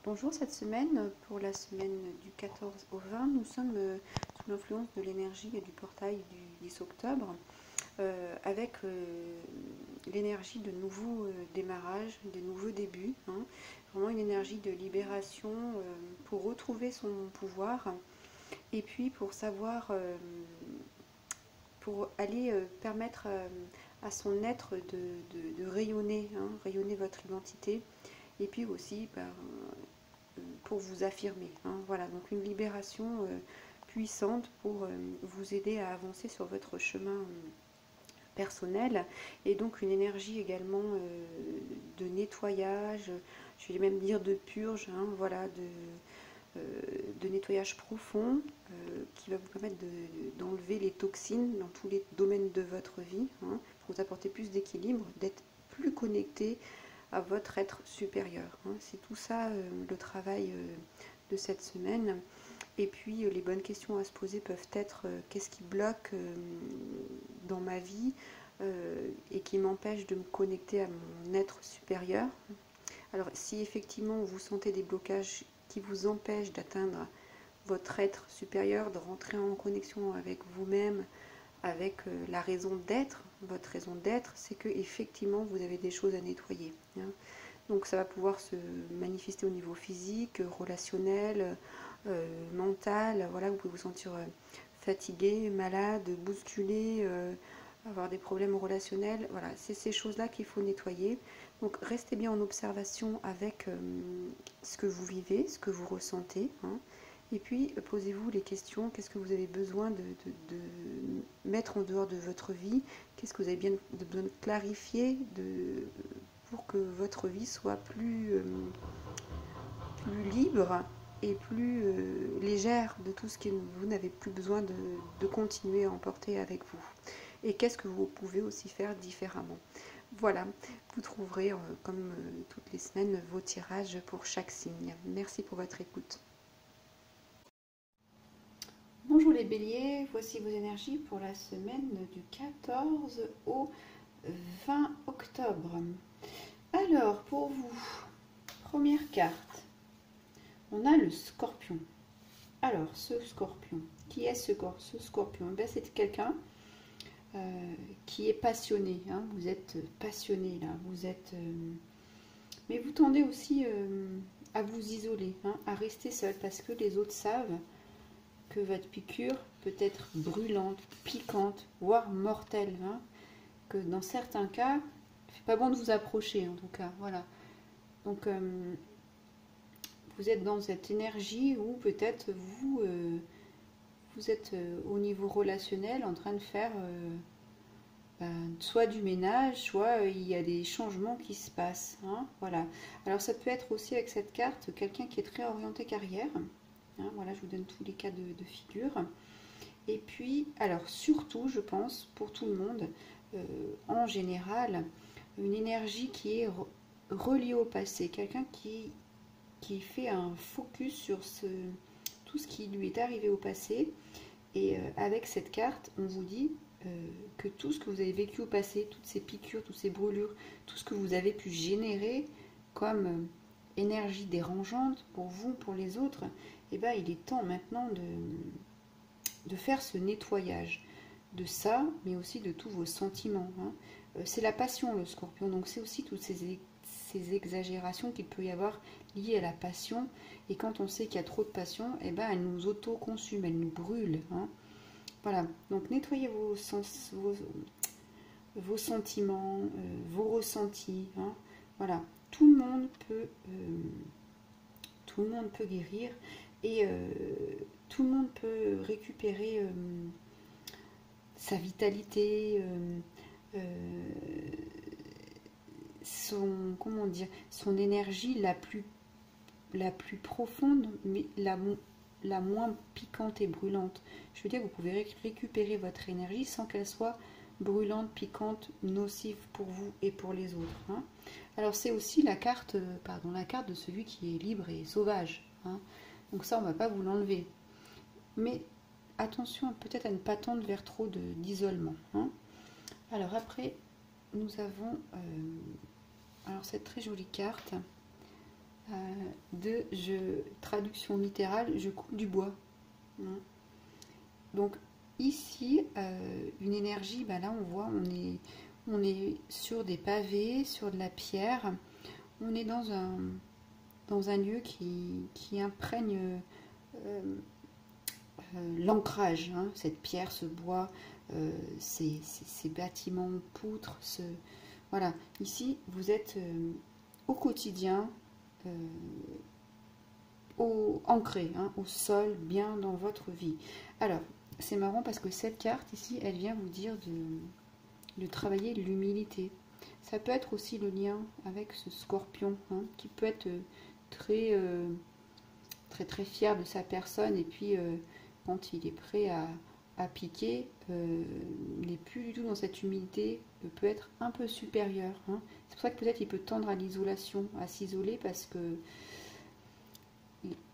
Bonjour, cette semaine, pour la semaine du 14 au 20, nous sommes sous l'influence de l'énergie du portail du 10 octobre, avec l'énergie de nouveaux démarrages, de nouveaux débuts, hein. Vraiment une énergie de libération pour retrouver son pouvoir et puis pour savoir, pour aller permettre à son être de rayonner, hein, rayonner votre identité et puis aussi pour vous affirmer, hein. Voilà, donc une libération puissante pour vous aider à avancer sur votre chemin personnel, et donc une énergie également de nettoyage, je vais même dire de purge, hein, voilà, de nettoyage profond qui va vous permettre d'enlever les toxines dans tous les domaines de votre vie, hein, pour vous apporter plus d'équilibre, d'être plus connecté à votre être supérieur, hein. C'est tout ça le travail de cette semaine. Et puis les bonnes questions à se poser peuvent être qu'est-ce qui bloque dans ma vie et qui m'empêche de me connecter à mon être supérieur. Alors si effectivement vous sentez des blocages qui vous empêchent d'atteindre votre être supérieur, de rentrer en connexion avec vous-même, avec la raison d'être, votre raison d'être, c'est que effectivement vous avez des choses à nettoyer, hein. Donc ça va pouvoir se manifester au niveau physique, relationnel, mental. Voilà, vous pouvez vous sentir fatigué, malade, bousculé, avoir des problèmes relationnels. Voilà, c'est ces choses-là qu'il faut nettoyer. Donc restez bien en observation avec ce que vous vivez, ce que vous ressentez, hein. Et puis posez-vous les questions, qu'est-ce que vous avez besoin de mettre en dehors de votre vie, qu'est-ce que vous avez besoin de clarifier pour que votre vie soit plus libre et plus légère de tout ce que vous n'avez plus besoin de continuer à emporter avec vous. Et qu'est-ce que vous pouvez aussi faire différemment. Voilà, vous trouverez comme toutes les semaines vos tirages pour chaque signe. Merci pour votre écoute. Bonjour les béliers, voici vos énergies pour la semaine du 14 au 20 octobre. Alors, pour vous, première carte, on a le scorpion. Alors, ce scorpion, qui est ce scorpion? Ben, c'est quelqu'un qui est passionné, hein. Vous êtes passionné là, vous êtes... mais vous tendez aussi à vous isoler, hein, à rester seul, parce que les autres savent que votre piqûre peut être brûlante, piquante, voire mortelle, hein, que dans certains cas, c'est pas bon de vous approcher en tout cas, voilà. Donc vous êtes dans cette énergie où peut-être vous êtes au niveau relationnel en train de faire soit du ménage, soit il y a des changements qui se passent, hein, voilà. Alors ça peut être aussi avec cette carte quelqu'un qui est très orienté carrière, hein, voilà, je vous donne tous les cas de figure. Et puis, alors surtout, je pense, pour tout le monde, en général, une énergie qui est reliée au passé, quelqu'un qui fait un focus sur tout ce qui lui est arrivé au passé. Et avec cette carte, on vous dit que tout ce que vous avez vécu au passé, toutes ces piqûres, toutes ces brûlures, tout ce que vous avez pu générer comme énergie dérangeante pour vous, pour les autres, eh ben, il est temps maintenant de faire ce nettoyage de ça, mais aussi de tous vos sentiments, hein. C'est la passion, le scorpion, donc c'est aussi toutes ces exagérations qu'il peut y avoir liées à la passion. Et quand on sait qu'il y a trop de passion, eh ben, elle nous auto-consume, elle nous brûle, hein. Voilà, donc nettoyez vos sentiments, vos ressentis, hein. Voilà, tout le monde peut guérir, et tout le monde peut récupérer sa vitalité, son énergie la plus profonde, mais la moins piquante et brûlante. Je veux dire, vous pouvez récupérer votre énergie sans qu'elle soit brûlante, piquante, nocive pour vous et pour les autres, hein. Alors c'est aussi la carte de celui qui est libre et sauvage, hein. Donc ça, on ne va pas vous l'enlever. Mais attention peut-être à ne pas tendre vers trop d'isolement, hein. Alors après, nous avons alors cette très jolie carte traduction littérale, je coupe du bois. Hein. Donc ici, une énergie, bah là on voit, on est sur des pavés, sur de la pierre, on est dans un lieu qui imprègne l'ancrage, hein, cette pierre, ce bois, ces bâtiments, poutres, voilà. Ici, vous êtes au quotidien, ancré, hein, au sol, bien dans votre vie. Alors, c'est marrant parce que cette carte ici, elle vient vous dire de travailler l'humilité. Ça peut être aussi le lien avec ce scorpion, hein, qui peut être très, très fier de sa personne, et puis quand il est prêt à piquer, il n'est plus du tout dans cette humilité, peut être un peu supérieur. Hein. C'est pour ça que peut-être il peut tendre à l'isolation, à s'isoler, parce que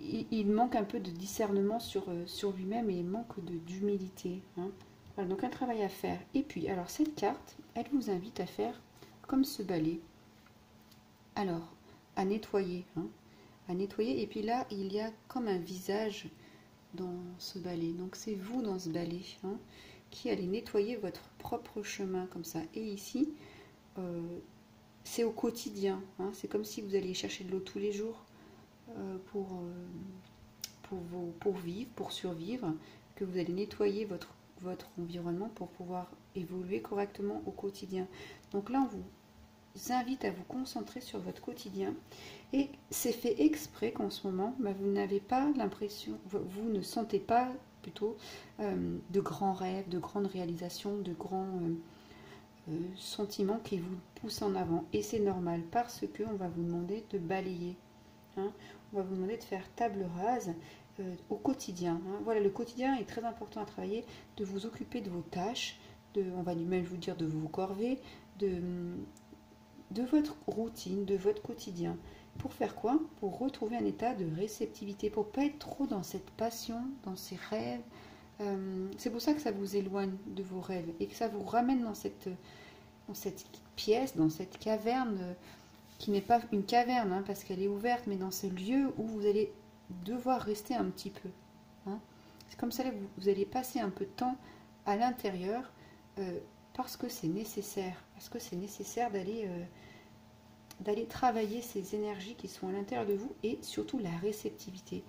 il manque un peu de discernement sur lui-même, et il manque d'humilité. Hein. Voilà, donc un travail à faire. Et puis, alors cette carte, elle vous invite à faire comme ce balai. Alors, à nettoyer. Hein, à nettoyer. Et puis là, il y a comme un visage dans ce balai. Donc c'est vous dans ce balai, hein, qui allez nettoyer votre propre chemin comme ça. Et ici, c'est au quotidien. Hein, c'est comme si vous alliez chercher de l'eau tous les jours pour vivre, pour survivre, que vous allez nettoyer votre environnement pour pouvoir évoluer correctement au quotidien. Donc là, on vous invite à vous concentrer sur votre quotidien, et c'est fait exprès qu'en ce moment, bah, vous n'avez pas l'impression, vous ne sentez pas plutôt de grands rêves, de grandes réalisations, de grands sentiments qui vous poussent en avant. Et c'est normal, parce qu'on va vous demander de balayer. Hein. On va vous demander de faire table rase au quotidien. Hein. Voilà, le quotidien est très important à travailler, de vous occuper de vos tâches, on va même vous dire de vos corvées, de votre routine, de votre quotidien. Pour faire quoi? Pour retrouver un état de réceptivité, pour pas être trop dans cette passion, dans ces rêves. C'est pour ça que ça vous éloigne de vos rêves, et que ça vous ramène dans cette pièce, dans cette caverne, qui n'est pas une caverne, hein, parce qu'elle est ouverte, mais dans ce lieu où vous allez devoir rester un petit peu. Hein. C'est comme ça que vous allez passer un peu de temps à l'intérieur, parce que c'est nécessaire. Parce que c'est nécessaire d'aller travailler ces énergies qui sont à l'intérieur de vous, et surtout la réceptivité.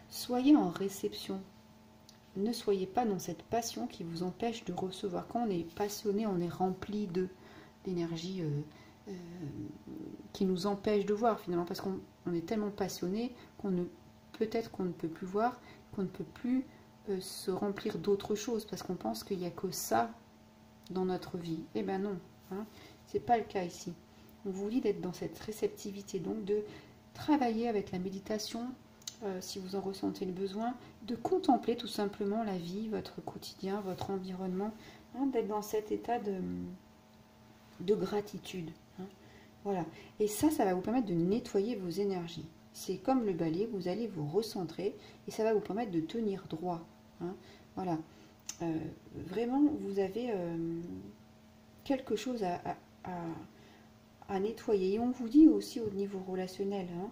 Soyez en réception. Ne soyez pas dans cette passion qui vous empêche de recevoir. Quand on est passionné, on est rempli d'énergie qui nous empêche de voir finalement, parce qu'on est tellement passionné peut-être qu'on ne peut plus voir, qu'on ne peut plus se remplir d'autres choses, parce qu'on pense qu'il n'y a que ça dans notre vie. Eh bien non, hein, c'est pas le cas ici. On vous dit d'être dans cette réceptivité, donc de travailler avec la méditation, si vous en ressentez le besoin, de contempler tout simplement la vie, votre quotidien, votre environnement, hein, d'être dans cet état de gratitude. Hein. Voilà. Et ça va vous permettre de nettoyer vos énergies. C'est comme le balai, vous allez vous recentrer, et ça va vous permettre de tenir droit. Hein. Voilà. Vraiment, vous avez quelque chose à nettoyer. Et on vous dit aussi au niveau relationnel, hein,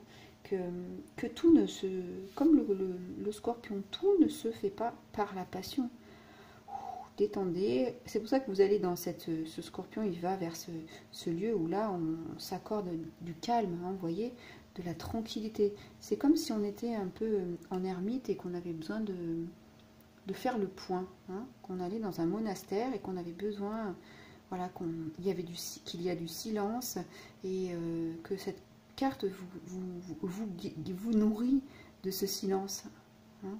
que tout ne se... Comme le scorpion, tout ne se fait pas par la passion. Détendez. C'est pour ça que vous allez dans ce scorpion, il va vers ce lieu où là, on s'accorde du calme, hein, vous voyez, de la tranquillité. C'est comme si on était un peu en ermite et qu'on avait besoin de faire le point, hein, qu'on allait dans un monastère et qu'on avait besoin, voilà, qu'il y a du silence, et que cette carte vous nourrit de ce silence. Hein.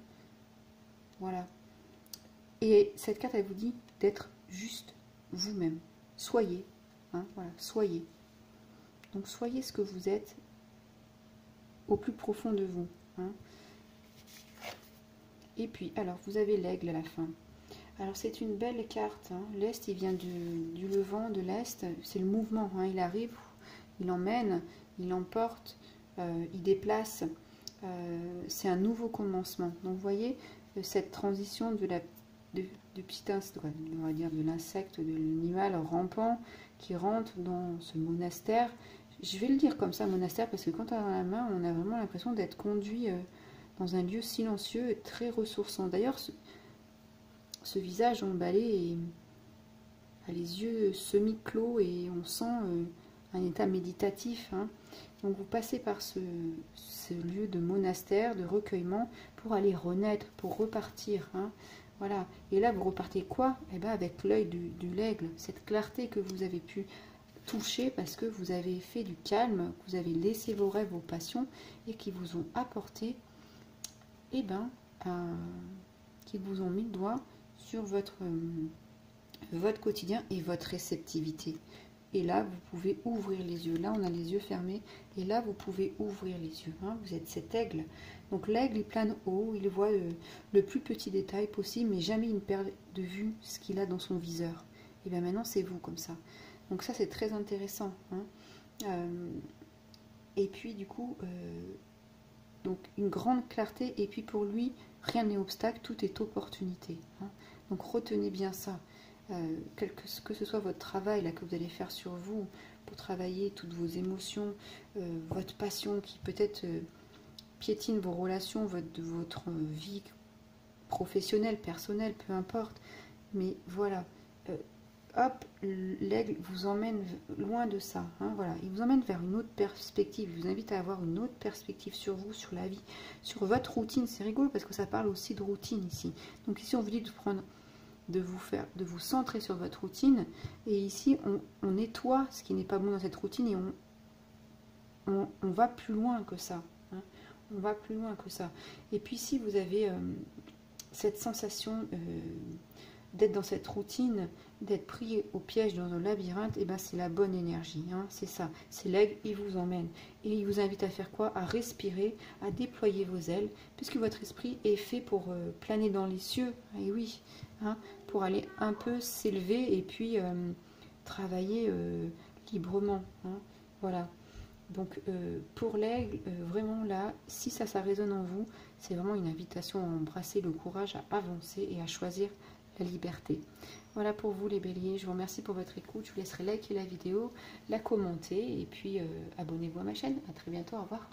Voilà. Et cette carte, elle vous dit d'être juste vous-même. Soyez. Hein, voilà, soyez. Donc soyez ce que vous êtes au plus profond de vous. Hein. Et puis, alors, vous avez l'aigle à la fin. Alors, c'est une belle carte. Hein. L'Est, il vient du Levant, de l'Est. C'est le mouvement. Hein. Il arrive, il emmène, il emporte, il déplace. C'est un nouveau commencement. Donc, vous voyez, cette transition de petit insecte, on va dire de l'insecte, de l'animal rampant qui rentre dans ce monastère. je vais le dire comme ça, monastère, parce que quand on a dans la main, on a vraiment l'impression d'être conduit dans un lieu silencieux et très ressourçant. D'ailleurs, ce visage emballé a les yeux semi-clos et on sent un état méditatif. Hein. Donc vous passez par ce lieu de monastère, de recueillement, pour aller renaître, pour repartir. Hein. Voilà. Et là, vous repartez quoi? Eh bien, avec l'œil du l'aigle, cette clarté que vous avez pu toucher parce que vous avez fait du calme, vous avez laissé vos rêves, vos passions et qui vous ont apporté, eh ben, qui vous ont mis le doigt sur votre quotidien et votre réceptivité. Et là, vous pouvez ouvrir les yeux. Là, on a les yeux fermés. Et là, vous pouvez ouvrir les yeux. Hein. Vous êtes cet aigle. Donc l'aigle, il plane haut. Il voit le plus petit détail possible, mais jamais il ne perd de vue ce qu'il a dans son viseur. Et bien maintenant, c'est vous comme ça. Donc ça, c'est très intéressant. Hein. Et puis, du coup, donc une grande clarté. Et puis pour lui, rien n'est obstacle, tout est opportunité. Hein. Donc retenez bien ça. Que ce soit votre travail là, que vous allez faire sur vous, pour travailler toutes vos émotions, votre passion qui peut-être piétine vos relations, votre vie professionnelle, personnelle, peu importe. Mais voilà, hop, l'aigle vous emmène loin de ça. Hein, voilà. Il vous emmène vers une autre perspective. Il vous invite à avoir une autre perspective sur vous, sur la vie, sur votre routine. C'est rigolo parce que ça parle aussi de routine ici. Donc ici, on vous dit de prendre... de vous centrer sur votre routine, et ici on nettoie ce qui n'est pas bon dans cette routine et on va plus loin que ça, hein. On va plus loin que ça. Et puis si vous avez cette sensation d'être dans cette routine, d'être pris au piège dans un labyrinthe, et ben c'est la bonne énergie, hein, c'est ça, c'est l'aigle, il vous emmène et il vous invite à faire quoi? À respirer, à déployer vos ailes, puisque votre esprit est fait pour planer dans les cieux, et oui, hein, pour aller un peu s'élever et puis travailler librement, hein, voilà. Donc pour l'aigle, vraiment là, si ça résonne en vous, c'est vraiment une invitation à embrasser le courage, à avancer et à choisir la liberté. Voilà pour vous les béliers, je vous remercie pour votre écoute, je vous laisserai liker la vidéo, la commenter et puis abonnez-vous à ma chaîne. À très bientôt, au revoir.